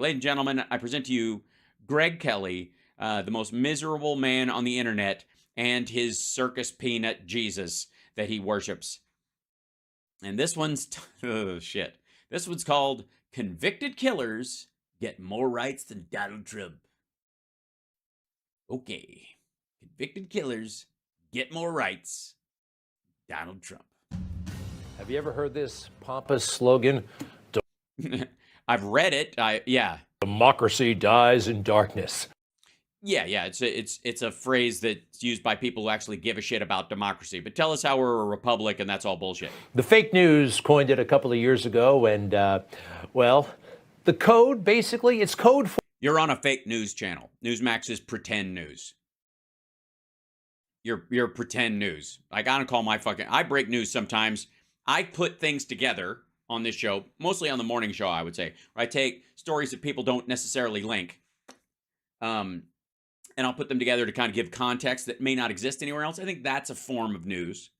Ladies and gentlemen, I present to you Greg Kelly, the most miserable man on the internet, and his circus peanut Jesus that he worships. And this one's, oh shit. This one's called Convicted Killers Get More Rights Than Donald Trump. Okay. Convicted killers get more rights. Donald Trump. Have you ever heard this pompous slogan? I've read it. Yeah. Democracy dies in darkness. Yeah. It's a phrase that's used by people who actually give a shit about democracy. But tell us how we're a republic and that's all bullshit. The fake news coined it a couple of years ago, and well, the code basically it's code for. You're on a fake news channel. Newsmax is pretend news. You're pretend news. Like I don't call my fucking. I break news sometimes. I put things together on this show, mostly on the morning show, I would say. Where I take stories that people don't necessarily link, and I'll put them together to kind of give context that may not exist anywhere else. I think that's a form of news,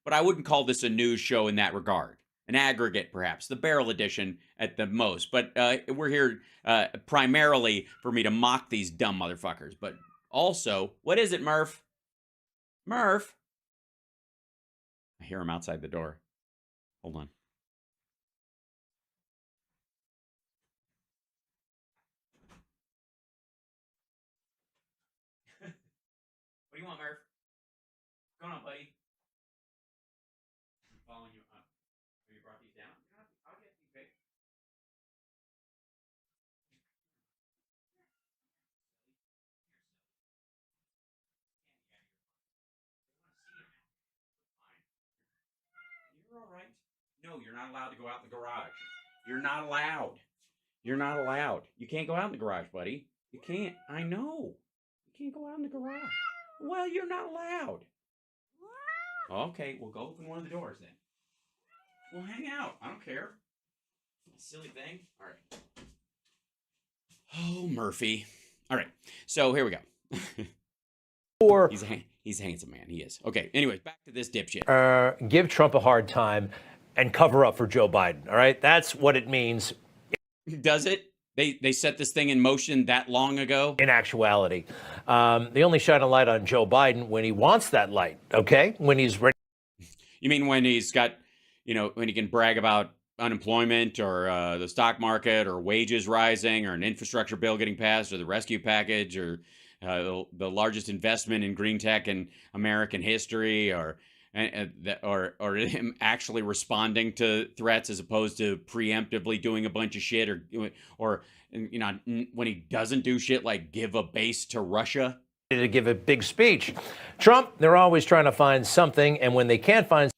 but I wouldn't call this a news show in that regard. An aggregate, perhaps, the barrel edition at the most. But we're here primarily for me to mock these dumb motherfuckers. But also, what is it, Murph? Murph? I hear him outside the door. Hold on. What do you want, Murph? What's going on, buddy? I'm following you up. Have you brought these down? I'll get you fixed. You're all right. No, you're not allowed to go out in the garage. You're not allowed. You're not allowed. You can't go out in the garage, buddy. You can't. I know. You can't go out in the garage. Well, you're not allowed. Okay, we'll go open one of the doors then. We'll hang out. I don't care. Silly thing. All right. Oh, Murphy. All right. So here we go. Or he's a handsome man. He is. Okay. Anyways, back to this dipshit. Give Trump a hard time and cover up for Joe Biden. All right, that's what it means. Does it? They set this thing in motion that long ago? In actuality, they only shine a light on Joe Biden when he wants that light. Okay, when he's ready. You mean when he's got, when he can brag about unemployment or the stock market or wages rising or an infrastructure bill getting passed or the rescue package or the largest investment in green tech in American history or him actually responding to threats as opposed to preemptively doing a bunch of shit or when he doesn't do shit like give a base to Russia. To give a big speech. Trump, they're always trying to find something, and when they can't find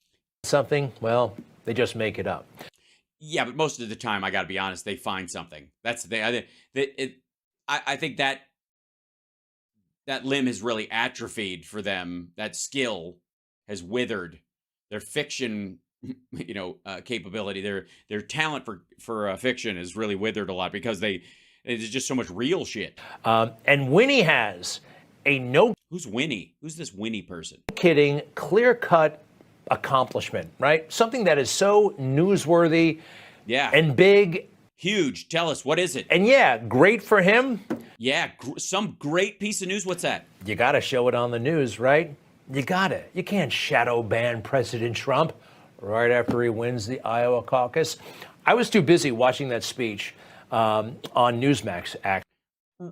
something, well, they just make it up. Yeah, but most of the time, I got to be honest, they find something. That's the thing. I think that limb has really atrophied for them. That skill has withered. Their fiction, capability, their talent for fiction has really withered a lot because there's just so much real shit. And Winnie has a Who's Winnie? Who's this Winnie person? Kidding, clear-cut accomplishment, right? Something that is so newsworthy, and big, huge. Tell us, what is it? And yeah, great for him. Yeah, some great piece of news. What's that? You got to show it on the news, right? You can't shadow ban President Trump right after he wins the Iowa caucus. I was too busy watching that speech on Newsmax.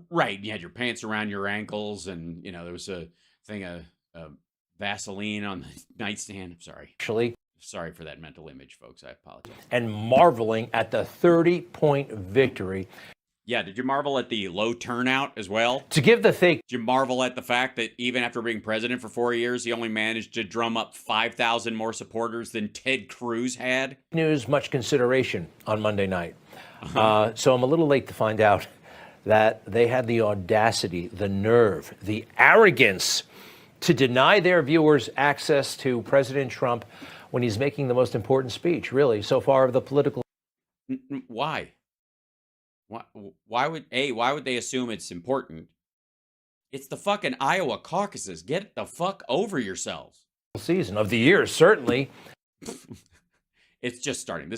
Right, you had your pants around your ankles, and there was a thing of Vaseline on the nightstand. I'm sorry. Sorry for that mental image, folks. I apologize. And marveling at the 30-point victory. Yeah, did you marvel at the low turnout as well? To give the fake. Did you marvel at the fact that even after being president for 4 years, he only managed to drum up 5,000 more supporters than Ted Cruz had? News much consideration on Monday night. So I'm a little late to find out that they had the audacity, the nerve, the arrogance to deny their viewers access to President Trump when he's making the most important speech, really, so far of the political. Why? Why would they assume it's important? It's the fucking Iowa caucuses. Get the fuck over yourselves. Season of the year, certainly. It's just starting.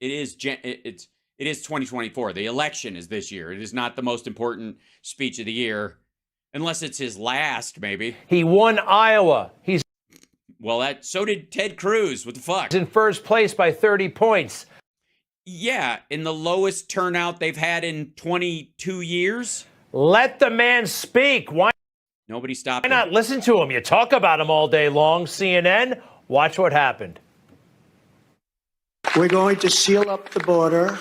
It's it is 2024. The election is this year. It is not the most important speech of the year, unless it's his last, maybe. He won Iowa. He's so did Ted Cruz. What the fuck? in first place by 30 points. Yeah, in the lowest turnout they've had in 22 years. Let the man speak. Why Nobody stopped not listen to him? You talk about him all day long. CNN, watch what happened. We're going to seal up the border.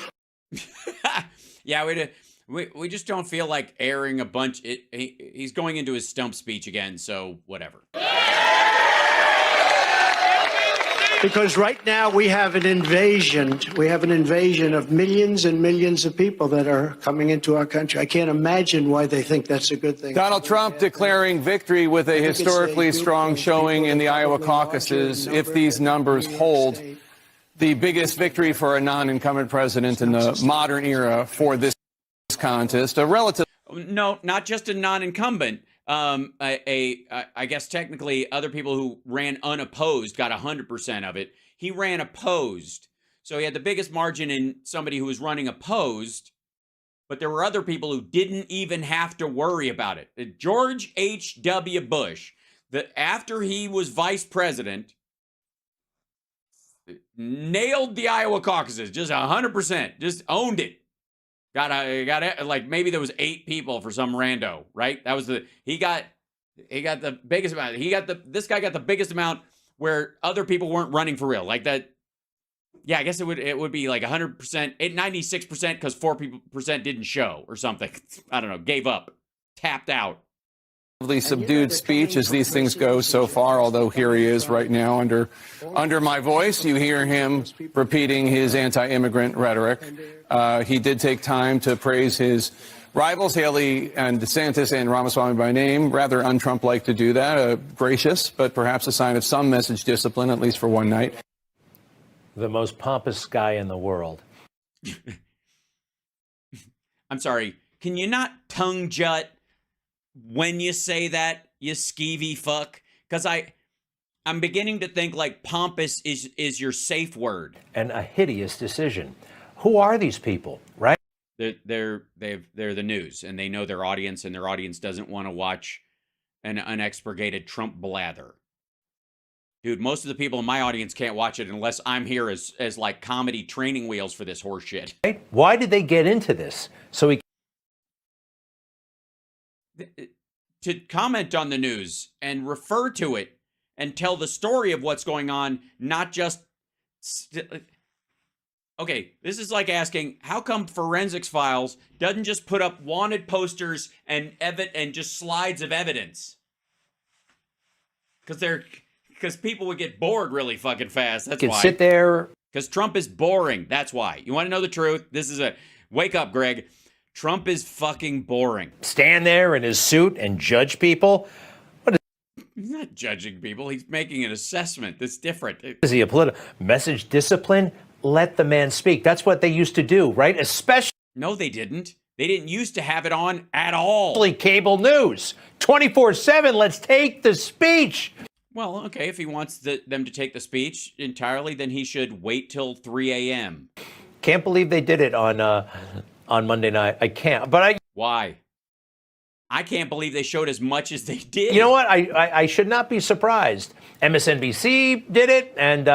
Yeah, we just don't feel like airing a bunch. He's going into his stump speech again, so whatever. Because right now we have an invasion. We have an invasion of millions and millions of people that are coming into our country. I can't imagine why they think that's a good thing. Donald Trump declaring victory with a historically strong showing in the Iowa caucuses. If these numbers hold, the biggest victory for a non-incumbent president in the modern era for this contest. A relative. No, not just a non-incumbent. I guess technically other people who ran unopposed got 100% of it. He ran opposed. So he had the biggest margin in somebody who was running opposed, but there were other people who didn't even have to worry about it. George H.W. Bush, after he was vice president, nailed the Iowa caucuses, just 100%, just owned it. Got like maybe there was 8 people for some rando, right? That was he got the biggest amount. This guy got the biggest amount where other people weren't running for real. Like that. Yeah, I guess it would be like 100%, 96% because 4% didn't show or something. I don't know, gave up, tapped out. Subdued speech as these things go so far, although here he is right now under my voice. You hear him repeating his anti-immigrant rhetoric. He did take time to praise his rivals, Haley and DeSantis and Ramaswamy by name. Rather un-Trump-like to do that. Gracious, but perhaps a sign of some message discipline, at least for one night. The most pompous guy in the world. I'm sorry. Can you not tongue jut when you say that, you skeevy fuck? Because I'm beginning to think like pompous is your safe word. And a hideous decision. Who are these people, right? They're the news, and they know their audience, and their audience doesn't want to watch an unexpurgated Trump blather. Dude, most of the people in my audience can't watch it unless I'm here as like comedy training wheels for this horse shit. Right? Why did they get into this? To comment on the news and refer to it and tell the story of what's going on, not just... Okay, this is like asking, how come Forensics Files doesn't just put up wanted posters and just slides of evidence? Because people would get bored really fucking fast. That's why. Sit there. Because Trump is boring. That's why. You want to know the truth? This is a wake up, Greg. Trump is fucking boring. Stand there in his suit and judge people? He's not judging people. He's making an assessment. That's different. Is he a political message discipline? Let the man speak. That's what they used to do, right? Especially. No, they didn't. They didn't used to have it on at all. Cable news. 24/7. Let's take the speech. Well, okay. If he wants them to take the speech entirely, then he should wait till 3 a.m. Can't believe they did it on Monday night. I can't. But Why? I can't believe they showed as much as they did. You know what? I should not be surprised. MSNBC did it, and,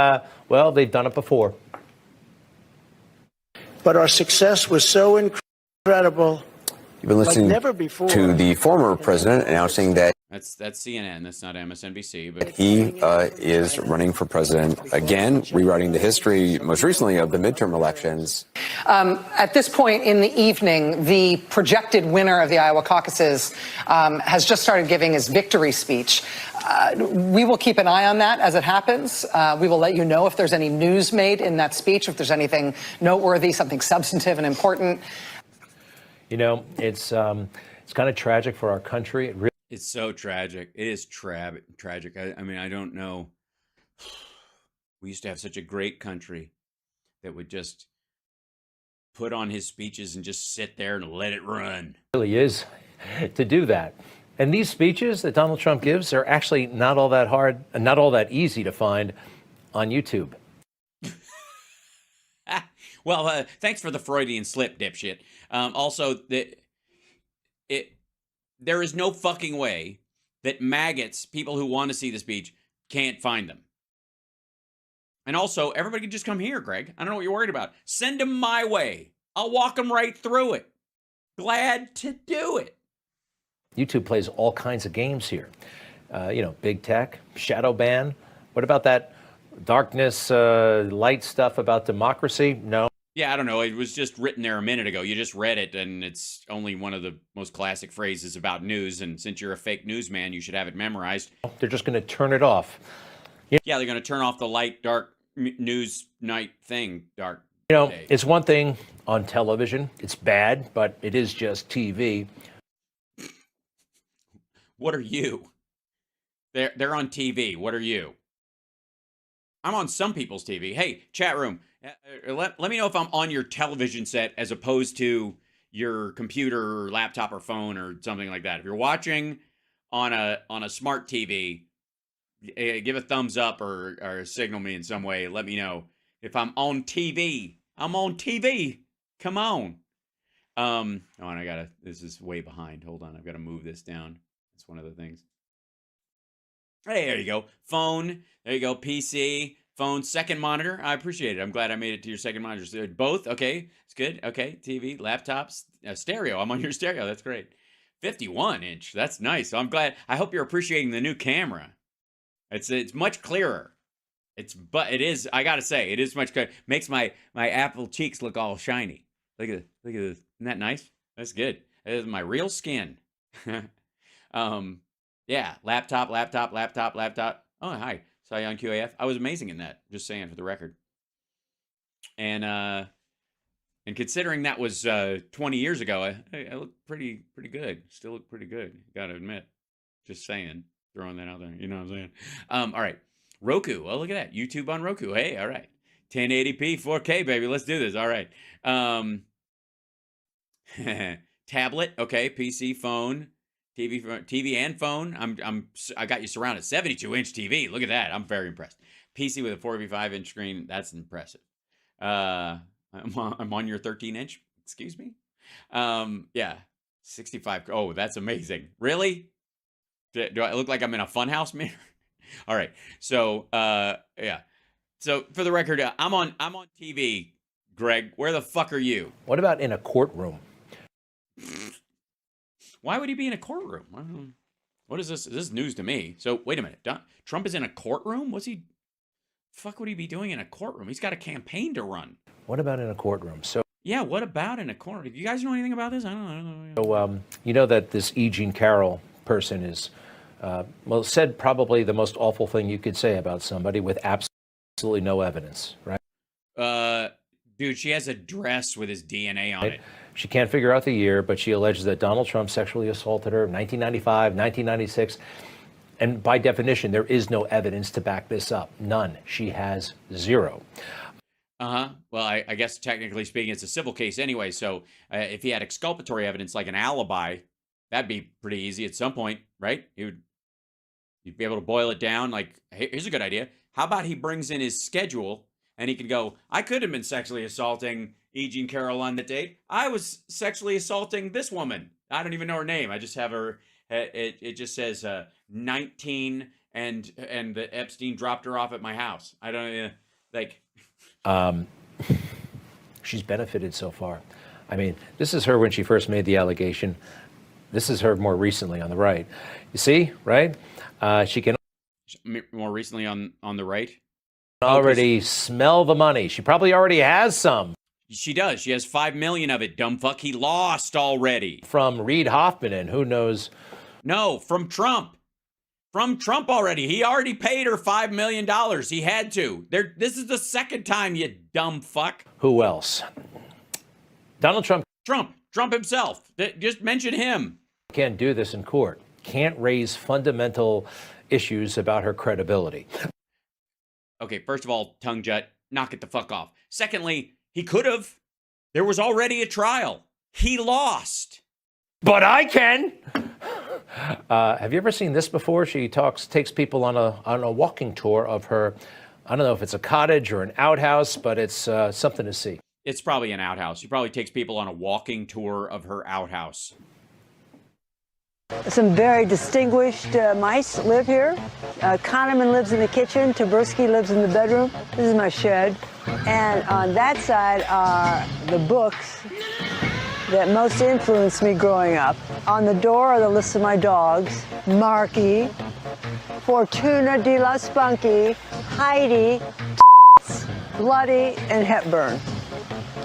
well, they've done it before. But our success was so incredible. You've been listening like never before. to the former president announcing that That's CNN. That's not MSNBC. But he is running for president again, rewriting the history, most recently, of the midterm elections. At this point in the evening, the projected winner of the Iowa caucuses has just started giving his victory speech. We will keep an eye on that as it happens. We will let you know if there's any news made in that speech, if there's anything noteworthy, something substantive and important. You know, it's kind of tragic for our country. It's so tragic. It is tragic. I mean, I don't know. We used to have such a great country that would just put on his speeches and just sit there and let it run. It really is to do that. And these speeches that Donald Trump gives are actually not all that hard and not all that easy to find on YouTube. Well, thanks for the Freudian slip, dipshit. Also, there is no fucking way that maggots, people who want to see the speech, can't find them. And also, everybody can just come here, Greg. I don't know what you're worried about. Send them my way. I'll walk them right through it. Glad to do it. YouTube plays all kinds of games here. Big tech, shadow ban. What about that darkness, light stuff about democracy? No. Yeah, I don't know. It was just written there a minute ago. You just read it, and it's only one of the most classic phrases about news. And since you're a fake newsman, you should have it memorized. They're just going to turn it off. Yeah, they're going to turn off the light, dark news night thing. Dark. Day. It's one thing on television. It's bad, but it is just TV. What are you? They're on TV. What are you? I'm on some people's TV. Hey, chat room. Let me know if I'm on your television set as opposed to your computer or laptop or phone or something like that. If you're watching on a smart TV, give a thumbs up or signal me in some way. Let me know if I'm on TV. I'm on TV. Come on. And this is way behind. Hold on. I've got to move this down. That's one of the things. Hey, there you go. Phone. There you go. PC. Phone. Second monitor. I appreciate it. I'm glad I made it to your second monitor. Both. Okay. It's good. Okay. TV. Laptops. Stereo. I'm on your stereo. That's great. 51-inch. That's nice. So I'm glad. I hope you're appreciating the new camera. It's much clearer. It is. I gotta say, it is much clearer. Makes my apple cheeks look all shiny. Look at this. Isn't that nice? That's good. That is my real skin. Yeah. Laptop. Oh, hi. Saw you on QAF. I was amazing in that. Just saying for the record. And considering that was 20 years ago, I look pretty good. Still look pretty good. Gotta admit. Just saying. Throwing that out there. You know what I'm saying? All right. Roku. Oh, look at that. YouTube on Roku. Hey, all right. 1080p, 4K, baby. Let's do this. All right. Tablet. Okay. PC, phone, TV and phone. I got you surrounded. 72-inch TV. Look at that. I'm very impressed. PC with a 45-inch screen. That's impressive. I'm on your 13-inch. Excuse me. Yeah. 65. Oh, that's amazing. Really? Do I look like I'm in a funhouse mirror? All right. So, yeah. So for the record, I'm on TV. Greg, where the fuck are you? What about in a courtroom? Why would he be in a courtroom? What is this? This is news to me. So wait a minute. Trump is in a courtroom? Fuck would he be doing in a courtroom? He's got a campaign to run. What about in a courtroom? So yeah, what about in a courtroom? Do you guys know anything about this? I don't know. So you know that this E. Jean Carroll person is said probably the most awful thing you could say about somebody with absolutely no evidence, right? Dude, she has a dress with his DNA on it. She can't figure out the year, but she alleges that Donald Trump sexually assaulted her in 1995, 1996. And by definition, there is no evidence to back this up. None. She has zero. Well, I guess technically speaking, it's a civil case anyway. So if he had exculpatory evidence like an alibi, that'd be pretty easy at some point, right? You'd be able to boil it down. Like, hey, here's a good idea. How about he brings in his schedule and he can go, I could have been sexually assaulting E. Jean Carroll on that date. I was sexually assaulting this woman. I don't even know her name. I just have her. It just says 19 and the Epstein dropped her off at my house. I don't like. She's benefited so far. I mean, this is her when she first made the allegation. This is her more recently on the right. You see, right? She can more recently on the right. Already smell the money. She probably already has some. She does. She has 5 million of it. Dumb fuck. He lost already. From Reid Hoffman and who knows? No, from Trump. From Trump already. He already paid her $5 million. He had to. This is the second time, you dumb fuck. Who else? Donald Trump. Trump himself. Just mention him. Can't do this in court. Can't raise fundamental issues about her credibility. Okay, first of all, tongue jut, knock it the fuck off. Secondly, he could have. There was already a trial. He lost. But I can. Have you ever seen this before? She takes people on a walking tour of her. I don't know if it's a cottage or an outhouse, but it's something to see. It's probably an outhouse. She probably takes people on a walking tour of her outhouse. Some very distinguished mice live here. Kahneman lives in the kitchen. Taberski lives in the bedroom. This is my shed. And on that side are the books that most influenced me growing up. On the door are the lists of my dogs. Marky, Fortuna de la Spunky, Heidi, Bloody, and Hepburn.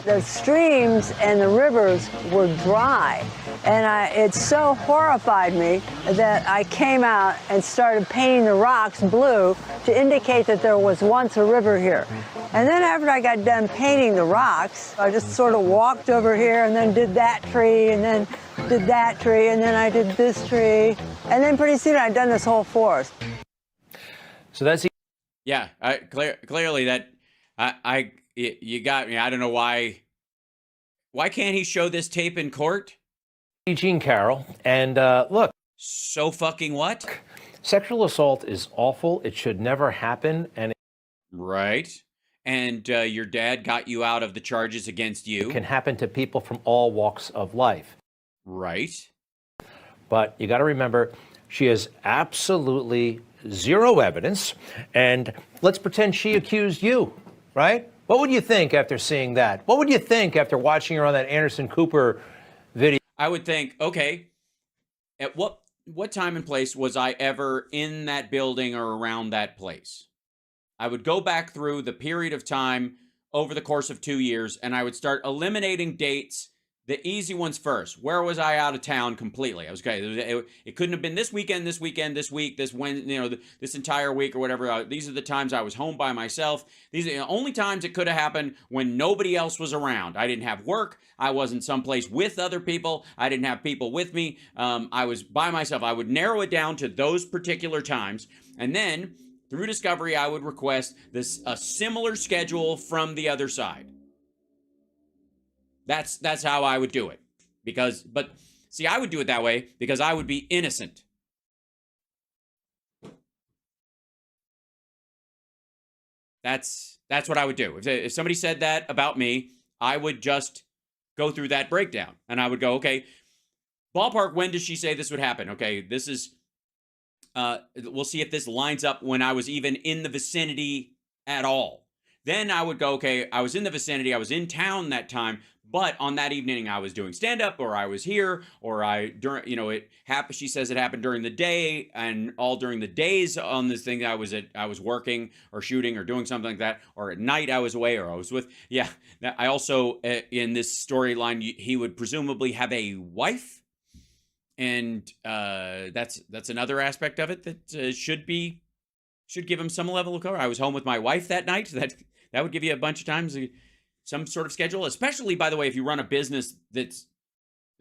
The streams and the rivers were dry. And it so horrified me that I came out and started painting the rocks blue to indicate that there was once a river here. And then after I got done painting the rocks, I just sort of walked over here and then did that tree and then did that tree and then I did this tree. And then pretty soon I'd done this whole forest. So that's Yeah, clearly that you got me. I don't know why. Why can't he show this tape in court? Jean Carroll. And look. So fucking what? Sexual assault is awful. It should never happen. And right. And your dad got you out of the charges against you. It can happen to people from all walks of life. Right. But you got to remember, she has absolutely zero evidence. And let's pretend she accused you, right? What would you think after seeing that? What would you think after watching her on that Anderson Cooper video? I would think, okay, at what time and place was I ever in that building or around that place? I would go back through the period of time over the course of 2 years, and I would start eliminating dates, the easy ones first. Where was I out of town completely? I was okay. It couldn't have been this weekend, this weekend, this week, this this entire week or whatever. These are the times I was home by myself. These are the only times it could have happened when nobody else was around. I didn't have work. I wasn't someplace with other people. I didn't have people with me. I was by myself. I would narrow it down to those particular times, and then through discovery, I would request a similar schedule from the other side. That's how I would do it. But see, I would do it that way because I would be innocent. That's what I would do. If somebody said that about me, I would just go through that breakdown. And I would go, okay, ballpark, when does she say this would happen? Okay, this is, we'll see if this lines up when I was even in the vicinity at all. Then I would go, okay, I was in the vicinity, I was in town that time, but on that evening I was doing stand-up, or I was here, or it happened. She says it happened during the day, and all during the days on this thing I was working or shooting or doing something like that, or at night I was away, or I was with. Yeah, I also in this storyline he would presumably have a wife, and that's another aspect of it that should give him some level of cover. I was home with my wife that night. That would give you a bunch of times some sort of schedule, especially, by the way, if you run a business that's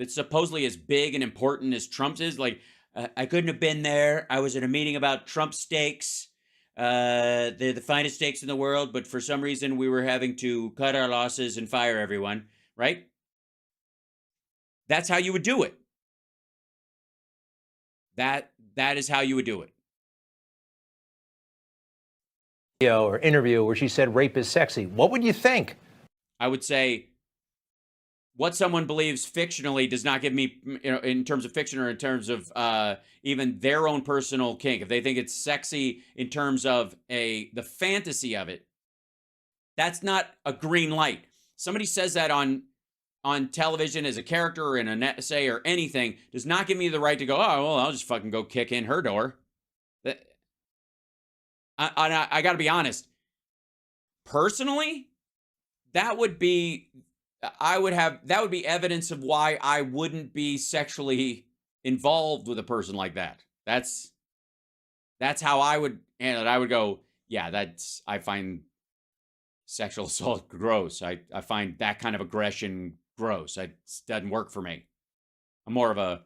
supposedly as big and important as Trump's is. Like, I couldn't have been there. I was at a meeting about Trump steaks. They're the finest steaks in the world, but for some reason we were having to cut our losses and fire everyone, right? That's how you would do it. That is how you would do it. Or interview where she said rape is sexy. What would you think? I would say what someone believes fictionally does not give me, in terms of fiction or in terms of even their own personal kink. If they think it's sexy in terms of the fantasy of it, that's not a green light. Somebody says that on television as a character or in an essay or anything does not give me the right to go, oh, well, I'll just fucking go kick in her door. I got to be honest. Personally, that would be evidence of why I wouldn't be sexually involved with a person like that. That's how I would handle it. I would go, yeah, I find sexual assault gross. I find that kind of aggression gross. It doesn't work for me. I'm more of a,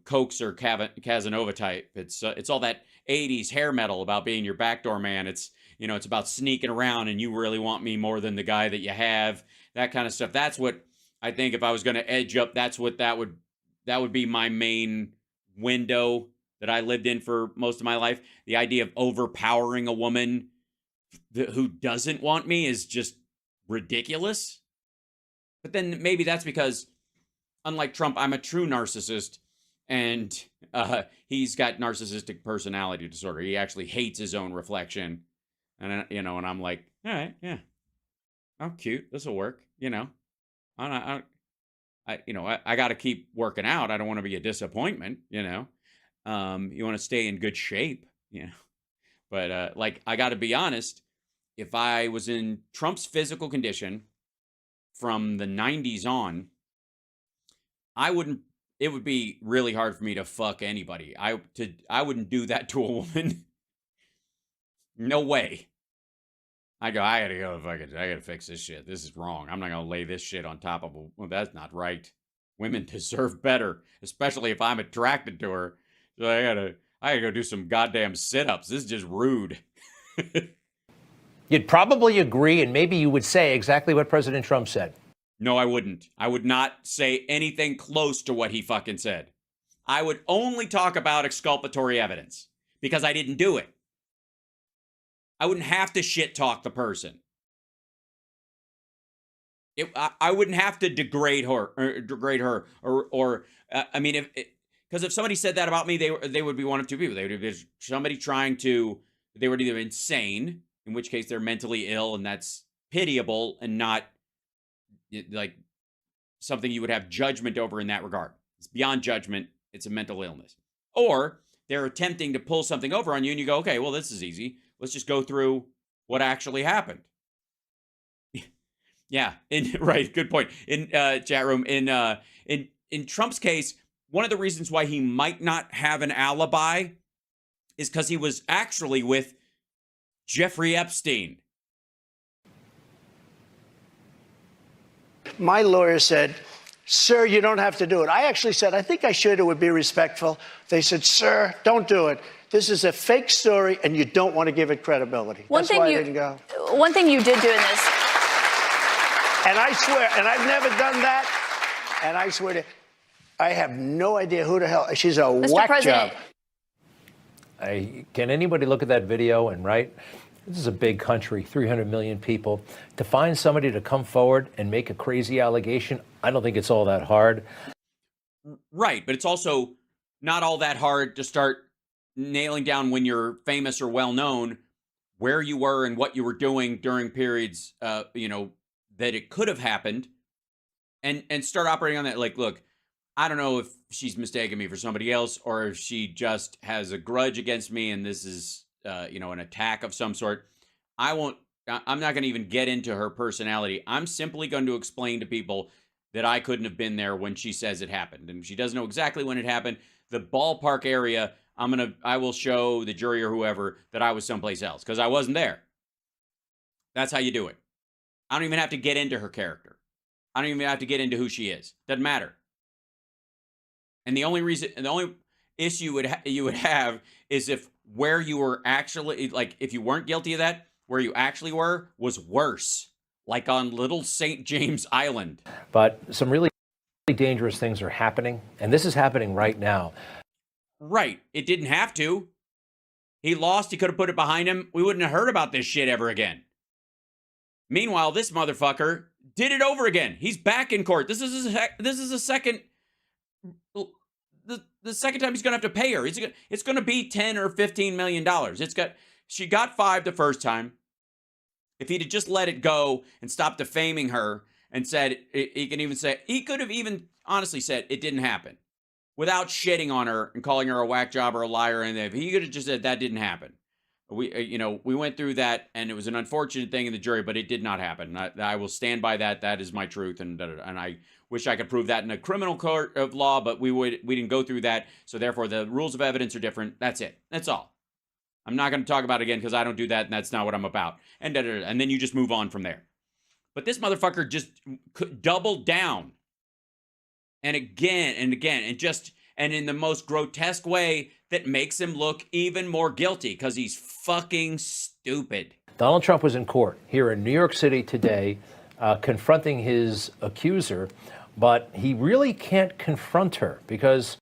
Cokes or Casanova type. It's all that 80s hair metal about being your backdoor man. It's about sneaking around and you really want me more than the guy that you have. That kind of stuff. That's what I think if I was going to edge up, that would be my main window that I lived in for most of my life. The idea of overpowering a woman who doesn't want me is just ridiculous. But then maybe that's because, unlike Trump, I'm a true narcissist, and he's got narcissistic personality disorder. He actually hates his own reflection, and and I'm like, all right, yeah, I'm cute. This will work. I got to keep working out. I don't want to be a disappointment. You want to stay in good shape. But I got to be honest. If I was in Trump's physical condition from the 90s on, it would be really hard for me to fuck anybody. I wouldn't do that to a woman. No way. I gotta fix this shit. This is wrong. I'm not gonna lay this shit on top of well, that's not right. Women deserve better, especially if I'm attracted to her. So I gotta go do some goddamn sit-ups. This is just rude. You'd probably agree, and maybe you would say exactly what President Trump said. No, I wouldn't. I would not say anything close to what he fucking said. I would only talk about exculpatory evidence because I didn't do it. I wouldn't have to shit talk the person. I wouldn't have to degrade her, or I mean, because if somebody said that about me, they would be one of two people. They would be somebody they were either insane, in which case they're mentally ill, and that's pitiable and not like something you would have judgment over in that regard. It's beyond judgment. It's a mental illness. Or they're attempting to pull something over on you, and you go, okay, well, this is easy. Let's just go through what actually happened. Yeah, right. Good point. In chat room, in Trump's case, one of the reasons why he might not have an alibi is because he was actually with Jeffrey Epstein. My lawyer said, sir, you don't have to do it. I actually said, I think I should. It would be respectful. They said, sir, don't do it. This is a fake story, and you don't want to give it credibility. That's why I didn't go. One thing you did do in this. And I swear, and I've never done that, and I swear to, I have no idea who the hell, she's a whack job. Can anybody look at that video and write, this is a big country, 300 million people. To find somebody to come forward and make a crazy allegation, I don't think it's all that hard. Right, but it's also not all that hard to start nailing down when you're famous or well-known where you were and what you were doing during periods, that it could have happened, and start operating on that. Like, look, I don't know if she's mistaken me for somebody else or if she just has a grudge against me and this is, an attack of some sort. I'm not going to even get into her personality. I'm simply going to explain to people that I couldn't have been there when she says it happened. And if she doesn't know exactly when it happened, the ballpark area, I will show the jury or whoever that I was someplace else because I wasn't there. That's how you do it. I don't even have to get into her character. I don't even have to get into who she is. Doesn't matter. And the only issue you would have is if where you were actually, like, if you weren't guilty of that, where you actually were was worse, like on Little St. James Island. But some really dangerous things are happening, and this is happening right now. Right. It didn't have to. He lost. He could have put it behind him. We wouldn't have heard about this shit ever again. Meanwhile, this motherfucker did it over again. He's back in court. This is a second. The second time he's going to have to pay her. It's going to be $10 or $15 million. She got $5 the first time. If he'd have just let it go and stopped defaming her and said, he could have even honestly said it didn't happen without shitting on her and calling her a whack job or a liar. And if he could have just said that didn't happen. We went through that, and it was an unfortunate thing in the jury, but it did not happen. I will stand by that. That is my truth, and I wish I could prove that in a criminal court of law, but we didn't go through that, so therefore the rules of evidence are different. That's it. That's all. I'm not going to talk about it again because I don't do that, and that's not what I'm about. And then you just move on from there. But this motherfucker just doubled down, and again and again, and in the most grotesque way that makes him look even more guilty because he's fucking stupid. Donald Trump was in court here in New York City today, confronting his accuser, but he really can't confront her because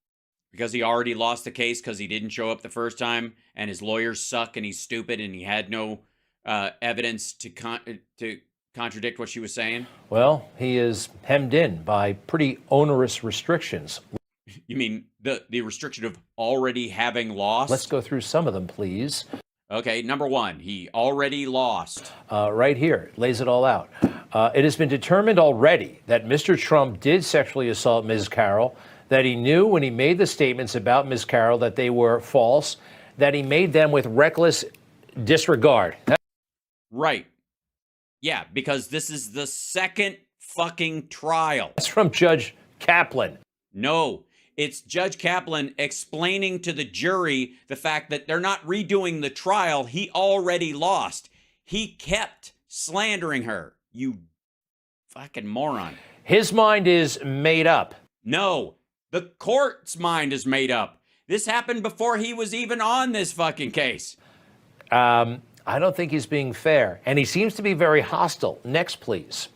he already lost the case because he didn't show up the first time, and his lawyers suck, and he's stupid, and he had no evidence to contradict what she was saying? Well, he is hemmed in by pretty onerous restrictions. You mean the restriction of already having lost? Let's go through some of them, please. Okay, number one, he already lost. Right here, it lays it all out. It has been determined already that Mr. Trump did sexually assault Ms. Carroll, that he knew when he made the statements about Ms. Carroll that they were false, that he made them with reckless disregard. Right. Yeah, because this is the second fucking trial. That's from Judge Kaplan. No, it's Judge Kaplan explaining to the jury the fact that they're not redoing the trial. He already lost. He kept slandering her. You fucking moron. His mind is made up. No, the court's mind is made up. This happened before he was even on this fucking case. I don't think he's being fair, and he seems to be very hostile. Next, please.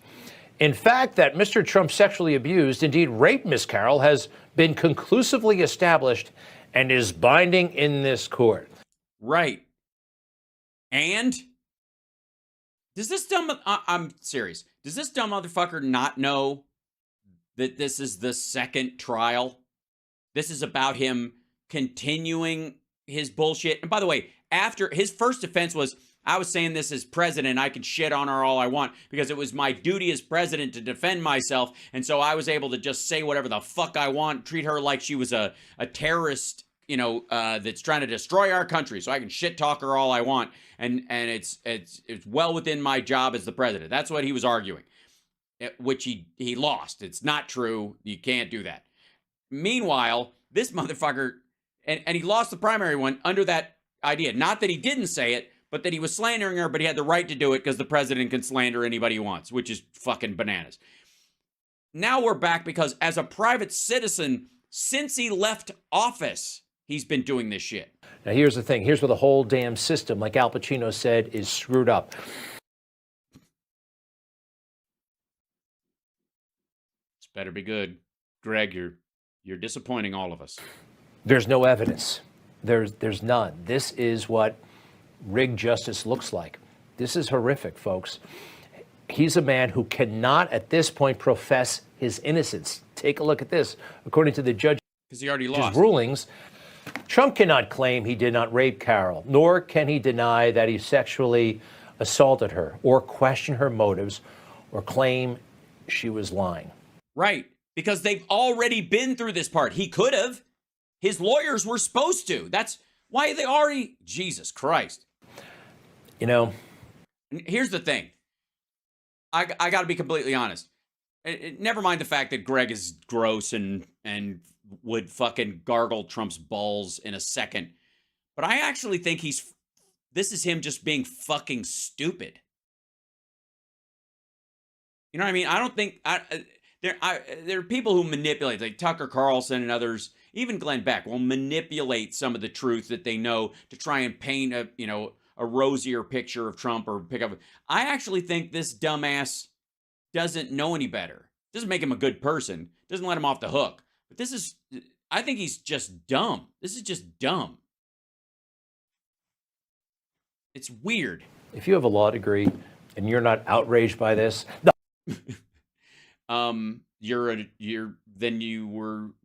In fact, that Mr. Trump sexually abused, indeed raped Ms. Carroll, has been conclusively established and is binding in this court. Right. And does this dumb... I'm serious. Does this dumb motherfucker not know that this is the second trial? This is about him continuing his bullshit. And by the way, after his first defense was, I was saying this as president, I can shit on her all I want because it was my duty as president to defend myself. And so I was able to just say whatever the fuck I want, treat her like she was a terrorist, that's trying to destroy our country. So I can shit talk her all I want. And it's well within my job as the president. That's what he was arguing, which he lost. It's not true. You can't do that. Meanwhile, this motherfucker, and he lost the primary one under that idea. Not that he didn't say it, but that he was slandering her, but he had the right to do it because the president can slander anybody he wants, which is fucking bananas. Now we're back because as a private citizen, since he left office, he's been doing this shit. Now, here's the thing. Here's where the whole damn system, like Al Pacino said, is screwed up. This better be good. Greg, you're disappointing all of us. There's no evidence. There's none. This is what rigged justice looks like. This is horrific, folks. He's a man who cannot, at this point, profess his innocence. Take a look at this. According to the judge's because he already lost rulings, Trump cannot claim he did not rape Carroll, nor can he deny that he sexually assaulted her, or question her motives, or claim she was lying. Right, because they've already been through this part. He could have. His lawyers were supposed to. That's why they already... Jesus Christ. Here's the thing. I got to be completely honest. Never mind the fact that Greg is gross and would fucking gargle Trump's balls in a second. But I actually think this is him just being fucking stupid. You know what I mean? I don't think... There are people who manipulate, like Tucker Carlson and others, even Glenn Beck, will manipulate some of the truth that they know to try and paint a rosier picture of Trump or pick up. I actually think this dumbass doesn't know any better. Doesn't make him a good person. Doesn't let him off the hook. But I think he's just dumb. This is just dumb. It's weird. If you have a law degree and you're not outraged by this,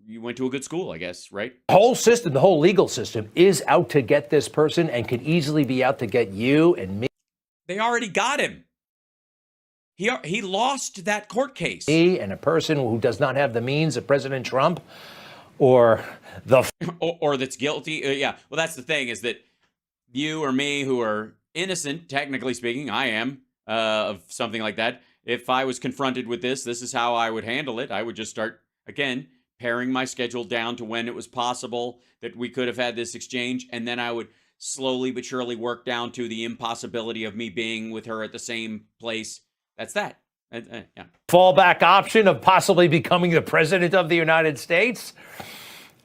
you went to a good school, I guess, right? The whole system, the whole legal system is out to get this person and could easily be out to get you and me. They already got him. He lost that court case. Me and a person who does not have the means of President Trump or or that's guilty. Yeah. Well, that's the thing, is that you or me, who are innocent, technically speaking, I am, of something like that. If I was confronted with this is how I would handle it. I would just start, again, paring my schedule down to when it was possible that we could have had this exchange. And then I would slowly but surely work down to the impossibility of me being with her at the same place. That's that. Yeah. Fallback option of possibly becoming the president of the United States.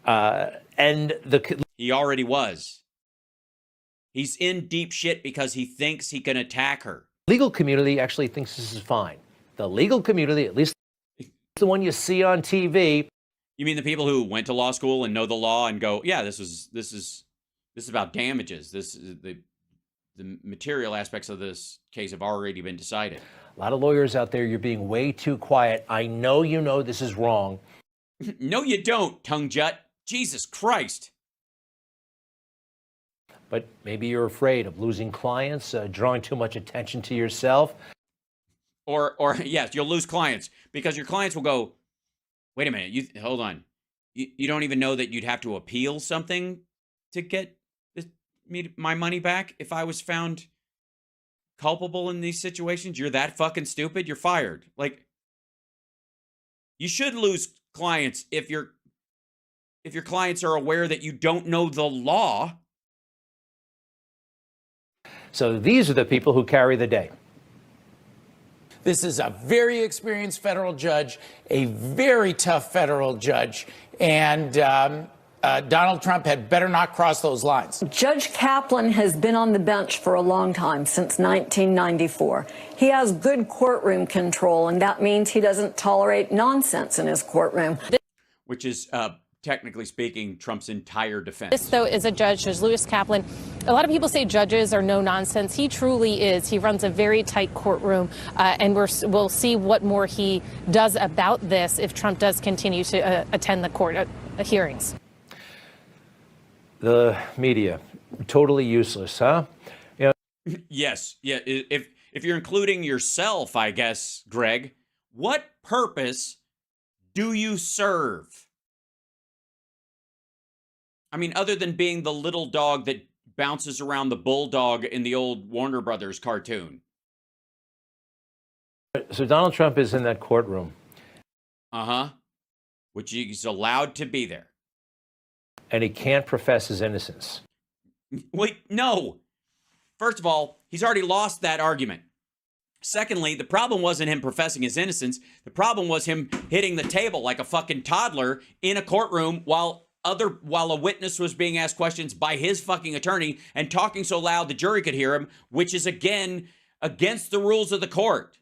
He already was. He's in deep shit because he thinks he can attack her. Legal community actually thinks this is fine. The legal community, at least the one you see on TV. You mean the people who went to law school and know the law and go, yeah, this is about damages. the material aspects of this case have already been decided. A lot of lawyers out there, you're being way too quiet. I know you know this is wrong. No, you don't, tongue jut. Jesus Christ. But maybe you're afraid of losing clients, drawing too much attention to yourself. Or yes, you'll lose clients because your clients will go, wait a minute, hold on. You don't even know that you'd have to appeal something to get my money back if I was found culpable in these situations? You're that fucking stupid? You're fired. Like, you should lose clients if your clients are aware that you don't know the law. So these are the people who carry the day. This is a very experienced federal judge, a very tough federal judge, and Donald Trump had better not cross those lines. Judge Kaplan has been on the bench for a long time, since 1994. He has good courtroom control, and that means he doesn't tolerate nonsense in his courtroom. Which is, technically speaking, Trump's entire defense. This, though, is a judge, Judge Lewis Kaplan. A lot of people say judges are no nonsense. He truly is. He runs a very tight courtroom, and we'll see what more he does about this if Trump does continue to attend the court hearings. The media, totally useless, huh? You know, Yes. Yeah. If you're including yourself, I guess, Greg, what purpose do you serve? I mean, other than being the little dog that bounces around the bulldog in the old Warner Brothers cartoon. So Donald Trump is in that courtroom. Uh-huh. Which he's allowed to be there. And he can't profess his innocence. Wait, no. First of all, he's already lost that argument. Secondly, the problem wasn't him professing his innocence. The problem was him hitting the table like a fucking toddler in a courtroom while a witness was being asked questions by his fucking attorney and talking so loud the jury could hear him, which is, again, against the rules of the court.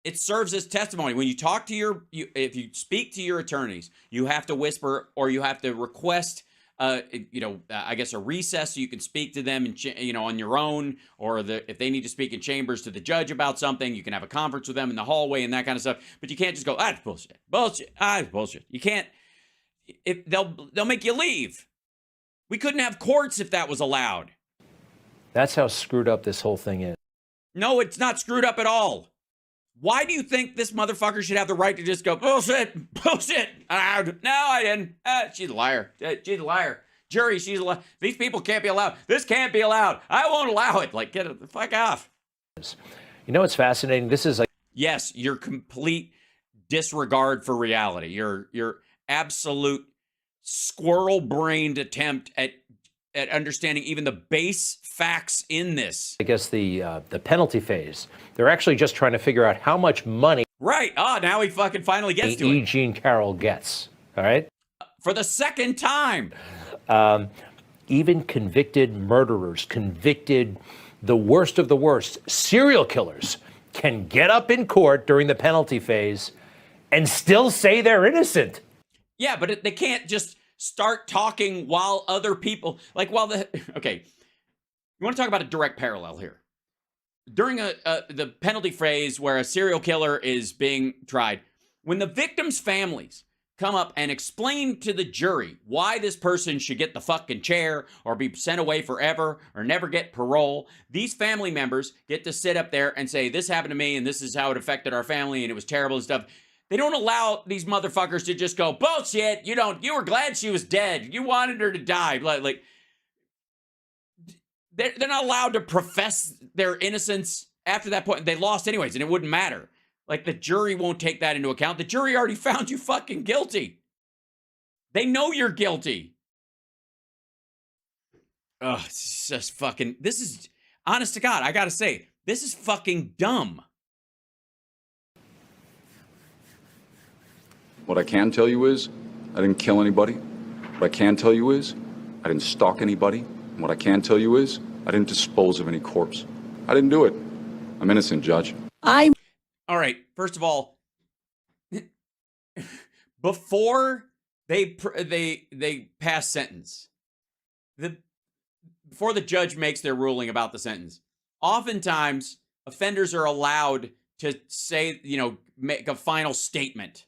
It serves as testimony. When you talk to if you speak to your attorneys, you have to whisper or you have to request, I guess a recess so you can speak to them, on your own, or if they need to speak in chambers to the judge about something, you can have a conference with them in the hallway and that kind of stuff. But you can't just go, it's bullshit, bullshit. You can't. They'll make you leave. We couldn't have courts if that was allowed. That's how screwed up this whole thing is. No, it's not screwed up at all. Why do you think this motherfucker should have the right to just go, bullshit? No, I didn't. She's a liar. She's a liar. Jury, she's a liar. These people can't be allowed. This can't be allowed. I won't allow it. Like, get it the fuck off. You know what's fascinating? This is like... Yes, your complete disregard for reality. Your absolute squirrel-brained attempt at understanding even the base facts in this. I guess the penalty phase. They're actually just trying to figure out how much money... Right. Now he fucking finally gets to it. E. Jean Carroll gets. All right? For the second time. Even convicted murderers, the worst of the worst, serial killers, can get up in court during the penalty phase and still say they're innocent. Yeah, but they can't just start talking while other people, okay, you want to talk about a direct parallel here. During the penalty phase where a serial killer is being tried, when the victims' families come up and explain to the jury why this person should get the fucking chair or be sent away forever or never get parole, these family members get to sit up there and say, this happened to me and this is how it affected our family and it was terrible and stuff. They don't allow these motherfuckers to just go, bullshit, you were glad she was dead. You wanted her to die. Like they're not allowed to profess their innocence after that point. They lost anyways, and it wouldn't matter. Like, the jury won't take that into account. The jury already found you fucking guilty. They know you're guilty. Ugh, it's just fucking, this is, honest to God, I gotta say, this is fucking dumb. What I can tell you is, I didn't kill anybody. What I can tell you is, I didn't stalk anybody. And what I can tell you is, I didn't dispose of any corpse. I didn't do it. I'm innocent, Judge. All right, first of all, before they pass sentence, before the judge makes their ruling about the sentence, oftentimes offenders are allowed to say, make a final statement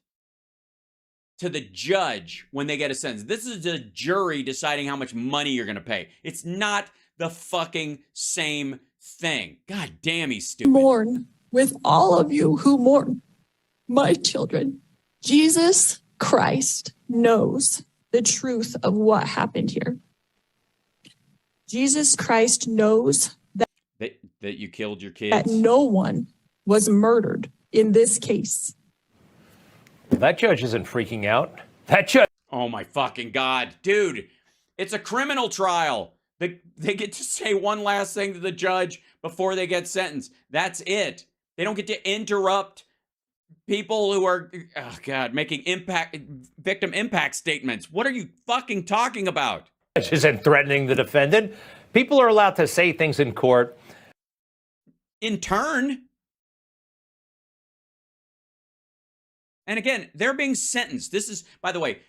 to the judge when they get a sentence. This is the jury deciding how much money you're going to pay. It's not the fucking same thing. God damn, he's stupid. Mourn with all of you who mourn my children. Jesus Christ knows the truth of what happened here. Jesus Christ knows that you killed your kids. That no one was murdered in this case. Well, that judge isn't freaking out. That judge. Oh my fucking God. Dude, it's a criminal trial. They get to say one last thing to the judge before they get sentenced. That's it. They don't get to interrupt people who are, oh God, making victim impact statements. What are you fucking talking about? Judge isn't threatening the defendant. People are allowed to say things in court. In turn. And again, they're being sentenced. This is, by the way,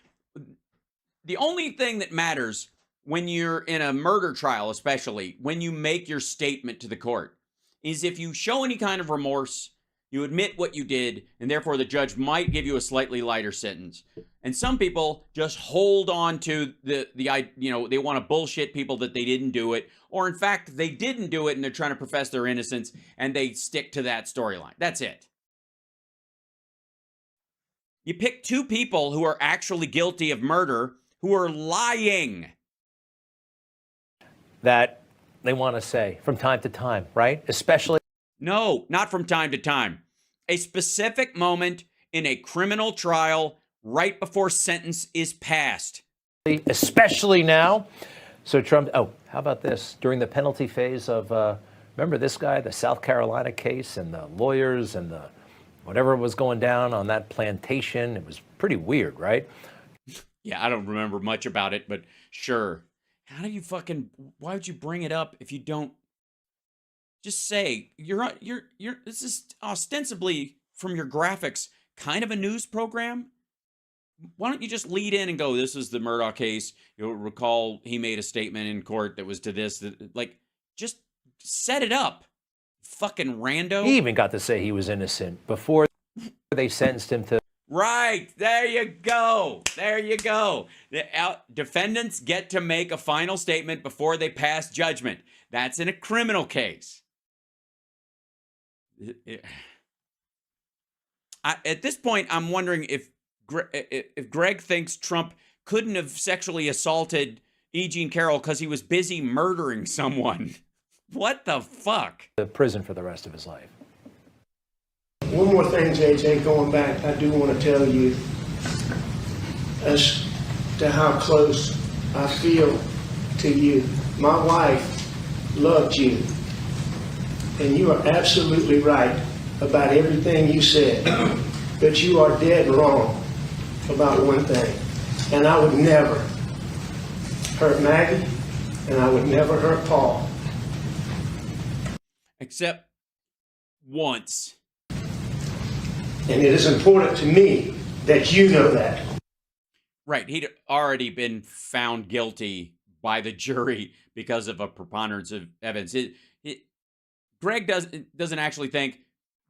the only thing that matters when you're in a murder trial, especially when you make your statement to the court, is if you show any kind of remorse, you admit what you did, and therefore the judge might give you a slightly lighter sentence. And some people just hold on to they want to bullshit people that they didn't do it, or in fact, they didn't do it and they're trying to profess their innocence, and they stick to that storyline. That's it. You pick two people who are actually guilty of murder who are lying. That they want to say from time to time, right? Especially. No, not from time to time. A specific moment in a criminal trial right before sentence is passed. Especially now. So Trump, how about this? During the penalty phase of, remember this guy, the South Carolina case and the lawyers and the whatever was going down on that plantation. It was pretty weird, right? Yeah, I don't remember much about it, but sure. How do you why would you bring it up if you don't just say this is ostensibly from your graphics kind of a news program? Why don't you just lead in and go, this is the Murdaugh case. You'll recall he made a statement in court that was to this, just set it up. Fucking rando. He even got to say he was innocent before they sentenced him to. Right. There you go. There you go. The defendants get to make a final statement before they pass judgment. That's in a criminal case. At this point, I'm wondering if Greg thinks Trump couldn't have sexually assaulted E. Jean Carroll because he was busy murdering someone. What the fuck? The prison for the rest of his life. One more thing, JJ, going back, I do want to tell you as to how close I feel to you. My wife loved you, and you are absolutely right about everything you said, but you are dead wrong about one thing, and I would never hurt Maggie, and I would never hurt Paul. Except once. And it is important to me that you know that. Right. He'd already been found guilty by the jury because of a preponderance of evidence. Greg doesn't actually think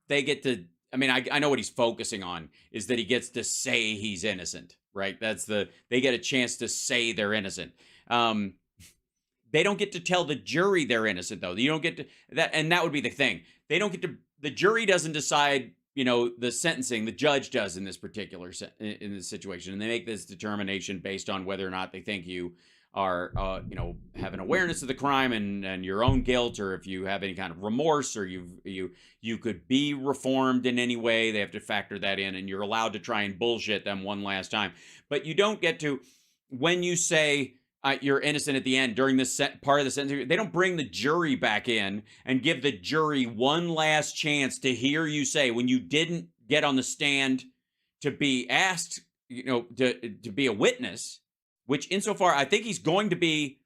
they get to, I know what he's focusing on is that he gets to say he's innocent, right? They get a chance to say they're innocent. They don't get to tell the jury they're innocent, though. You don't get to that, and that would be the thing. They don't get to. The jury doesn't decide, the sentencing. The judge does in this particular in this situation, and they make this determination based on whether or not they think you are, have an awareness of the crime and your own guilt, or if you have any kind of remorse, or you could be reformed in any way. They have to factor that in, and you're allowed to try and bullshit them one last time. But you don't get to, when you say you're innocent at the end during this part of the sentence, they don't bring the jury back in and give the jury one last chance to hear you say, when you didn't get on the stand to be asked, to be a witness, which insofar I think he's going to be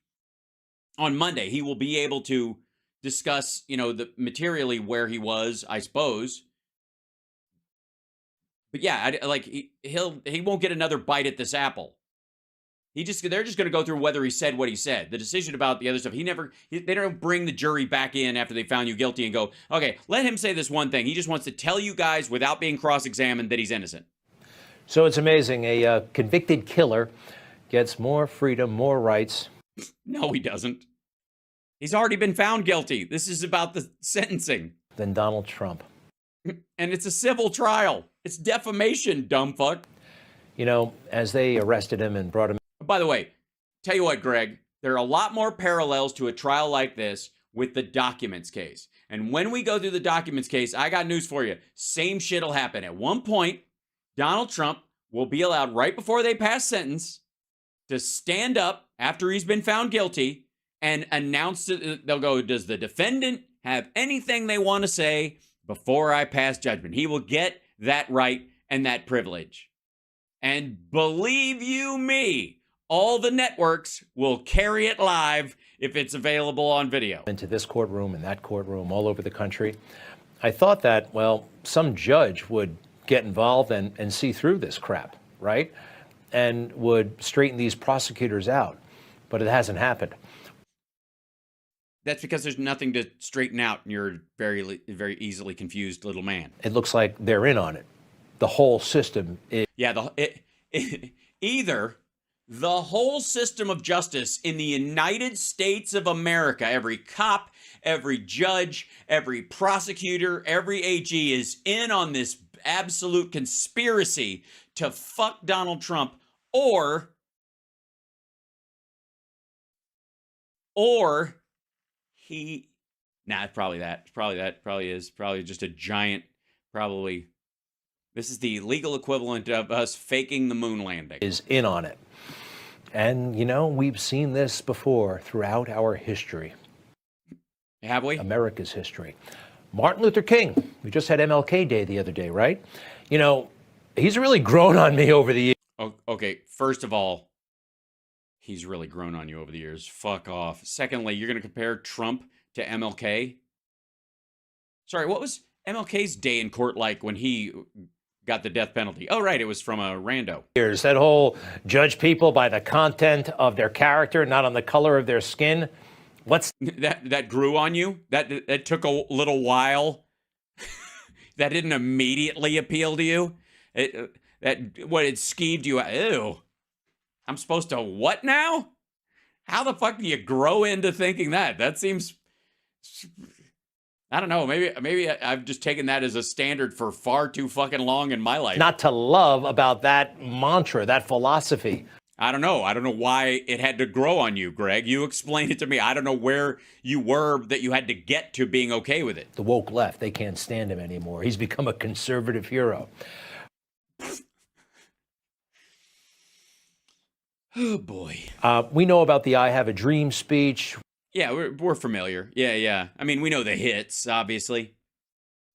on Monday. He will be able to discuss, the materially where he was, I suppose. But yeah, he won't get another bite at this apple. They're just going to go through whether he said what he said. The decision about the other stuff, they don't bring the jury back in after they found you guilty and go, okay, let him say this one thing. He just wants to tell you guys without being cross-examined that he's innocent. So it's amazing. A convicted killer gets more freedom, more rights. No, he doesn't. He's already been found guilty. This is about the sentencing. Than Donald Trump. And it's a civil trial. It's defamation, dumb fuck. You know, as they arrested him and brought him. By the way, tell you what, Greg, there are a lot more parallels to a trial like this with the documents case. And when we go through the documents case, I got news for you. Same shit will happen. At one point, Donald Trump will be allowed right before they pass sentence to stand up after he's been found guilty and announce, they'll go, does the defendant have anything they want to say before I pass judgment? He will get that right and that privilege. And believe you me, all the networks will carry it live if it's available on video. Into this courtroom and that courtroom all over the country. I thought that, well, some judge would get involved and see through this crap, right? And would straighten these prosecutors out. But it hasn't happened. That's because there's nothing to straighten out, and you're a very, very easily confused little man. It looks like they're in on it. The whole system is. Yeah, either the whole system of justice in the United States of America, every cop, every judge, every prosecutor, every AG is in on this absolute conspiracy to fuck Donald Trump, or he, nah, it's probably that. It's probably that. Probably is. Probably just a giant, probably. This is the legal equivalent of us faking the moon landing. Is in on it. And, you know, we've seen this before throughout our history. Have we? America's history. Martin Luther King. We just had MLK Day the other day, right? You know, he's really grown on me over the years. Oh, okay, first of all, he's really grown on you over the years. Fuck off. Secondly, you're going to compare Trump to MLK? Sorry, what was MLK's day in court like when he got the death penalty? Oh, right, it was from a rando. That whole judge people by the content of their character, not on the color of their skin. What's that grew on you? That took a little while? That didn't immediately appeal to you? It skeeved you out? Ew. I'm supposed to what now? How the fuck do you grow into thinking that? That seems, I don't know, maybe I've just taken that as a standard for far too fucking long in my life. Not to love about that mantra, that philosophy. I don't know why it had to grow on you, Greg. You explain it to me. I don't know where you were that you had to get to being okay with it. The woke left, they can't stand him anymore. He's become a conservative hero. Oh, boy. We know about the I Have a Dream speech. Yeah, we're familiar. Yeah. I mean, we know the hits, obviously.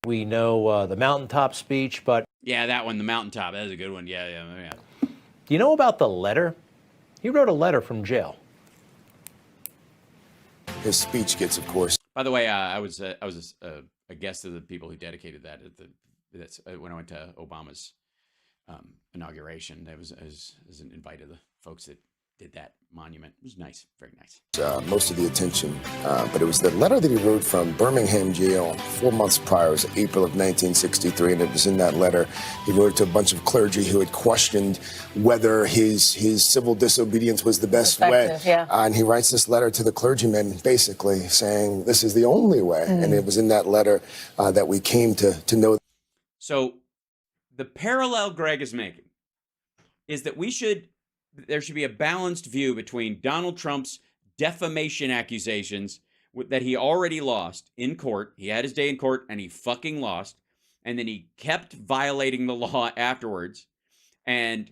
We know the mountaintop speech, but... Yeah, that one, the mountaintop. That was a good one. Yeah. Do you know about the letter? He wrote a letter from jail. His speech gets, of course. By the way, I was a guest of the people who dedicated that. That's when I went to Obama's inauguration. I was invited the folks that did that monument. It was nice, very nice. Most of the attention, but it was the letter that he wrote from Birmingham jail 4 months prior. It was April of 1963, and it was in that letter he wrote to a bunch of clergy who had questioned whether his civil disobedience was the best way. Yeah. And he writes this letter to the clergymen, basically saying this is the only way. Mm-hmm. And it was in that letter that we came to know. So the parallel Greg is making is that there should be a balanced view between Donald Trump's defamation accusations that he already lost in court. He had his day in court and he fucking lost. And then he kept violating the law afterwards. And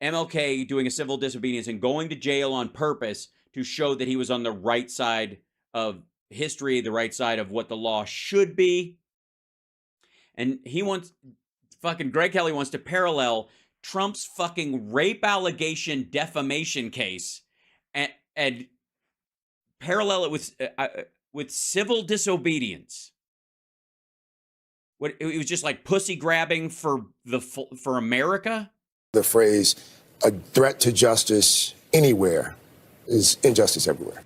MLK doing a civil disobedience and going to jail on purpose to show that he was on the right side of history, the right side of what the law should be. And Greg Kelly wants to parallel Trump's fucking rape allegation defamation case and parallel it with civil disobedience. It was just like pussy grabbing for America. The phrase "a threat to justice anywhere is injustice everywhere.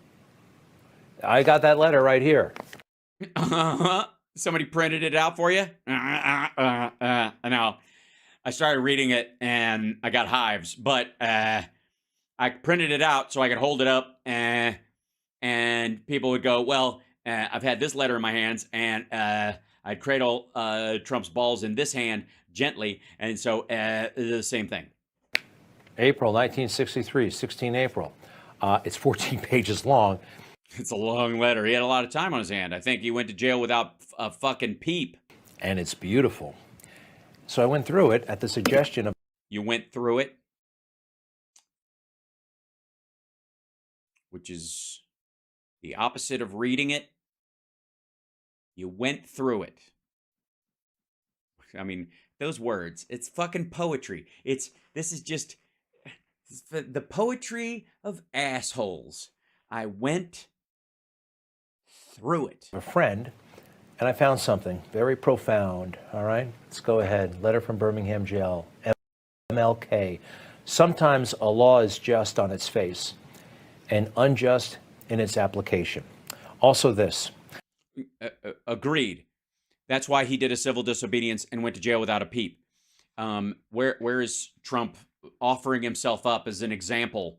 I got that letter right here. Somebody printed it out for you? I know. I started reading it and I got hives, but I printed it out so I could hold it up and people would go, well, I've had this letter in my hands and I'd cradle Trump's balls in this hand gently. And so the same thing. April 1963, 16 April. It's 14 pages long. It's a long letter. He had a lot of time on his hand. I think he went to jail without a fucking peep. And it's beautiful. So I went through it at the suggestion of... You went through it? Which is the opposite of reading it. You went through it. I mean, those words, it's fucking poetry. This is just the poetry of assholes. I went through it. A friend, and I found something very profound. All right, let's go ahead. Letter from Birmingham jail. MLK. Sometimes a law is just on its face and unjust in its application. Also this. Agreed. That's why he did a civil disobedience and went to jail without a peep. Where is Trump offering himself up as an example?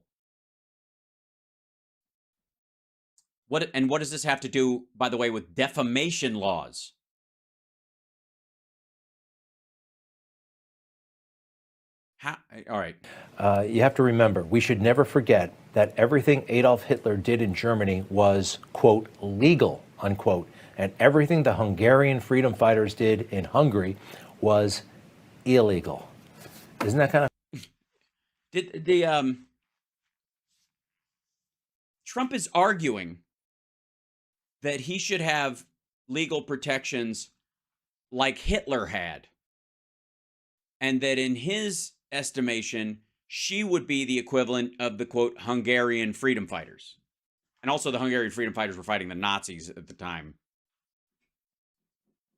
What does this have to do, by the way, with defamation laws? All right. You have to remember, we should never forget that everything Adolf Hitler did in Germany was, quote, legal, unquote, and everything the Hungarian freedom fighters did in Hungary was illegal. Isn't that kind of... Trump is arguing that he should have legal protections like Hitler had, and that in his estimation, she would be the equivalent of the, quote, Hungarian freedom fighters. And also the Hungarian freedom fighters were fighting the Nazis at the time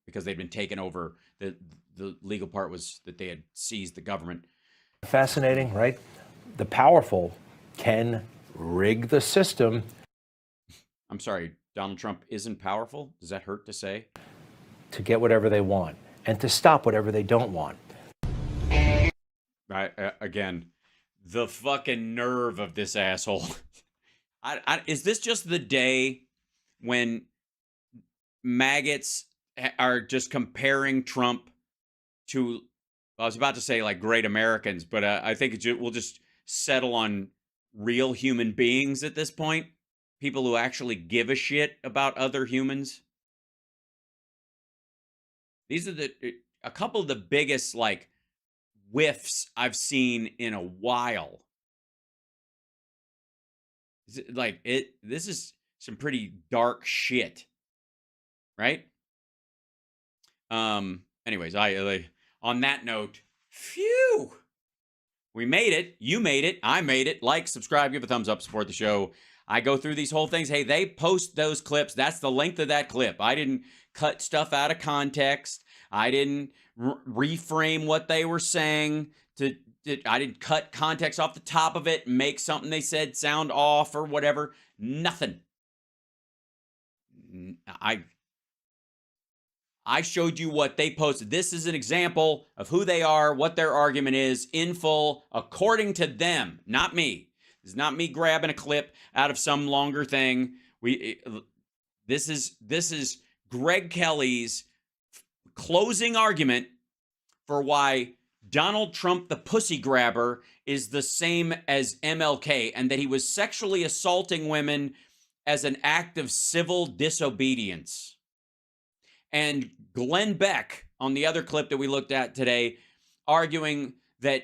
because they'd been taken over. The legal part was that they had seized the government. Fascinating, right? The powerful can rig the system. I'm sorry, Donald Trump isn't powerful? Does that hurt to say? To get whatever they want and to stop whatever they don't want. Again, the fucking nerve of this asshole. Is this just the day when maggots are just comparing Trump to, I was about to say like great Americans, but I think we'll just settle on real human beings at this point? People who actually give a shit about other humans? These are a couple of the biggest like whiffs I've seen in a while. This is some pretty dark shit, right? Anyways, on that note, phew, we made it. You made it. I made it. Like, subscribe, give a thumbs up, support the show. I go through these whole things. Hey, they post those clips. That's the length of that clip. I didn't cut stuff out of context. I didn't reframe what they were saying. I didn't cut context off the top of it and make something they said sound off or whatever. Nothing. I showed you what they posted. This is an example of who they are, what their argument is in full, according to them, not me. This is not me grabbing a clip out of some longer thing. This is Greg Kelly's closing argument for why Donald Trump, the pussy grabber, is the same as MLK, and that he was sexually assaulting women as an act of civil disobedience. And Glenn Beck, on the other clip that we looked at today, arguing that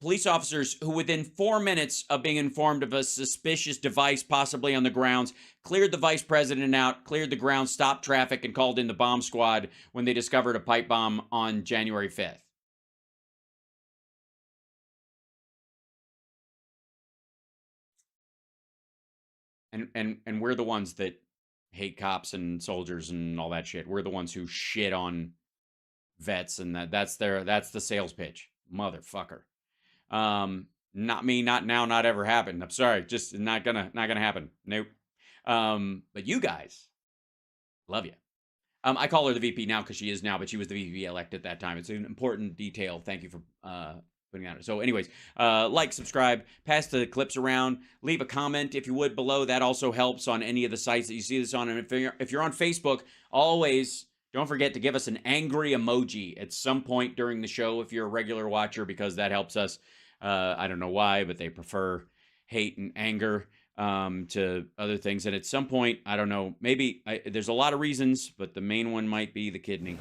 police officers who within 4 minutes of being informed of a suspicious device possibly on the grounds cleared the vice president out, cleared the grounds, stopped traffic, and called in the bomb squad when they discovered a pipe bomb on January 5th. And we're the ones that hate cops and soldiers and all that shit. We're the ones who shit on vets, and that's the sales pitch. Motherfucker. Not me, not now, not ever happened. I'm sorry, just not gonna happen. Nope. But you guys, love you. I call her the VP now because she is now, but she was the VP elect at that time. It's an important detail. Thank you for putting that. So anyways, like, subscribe, pass the clips around, leave a comment if you would below. That also helps on any of the sites that you see this on. And if you're on Facebook, always don't forget to give us an angry emoji at some point during the show if you're a regular watcher, because that helps us. I don't know why, but they prefer hate and anger to other things. And at some point, I don't know, maybe there's a lot of reasons, but the main one might be the kidney.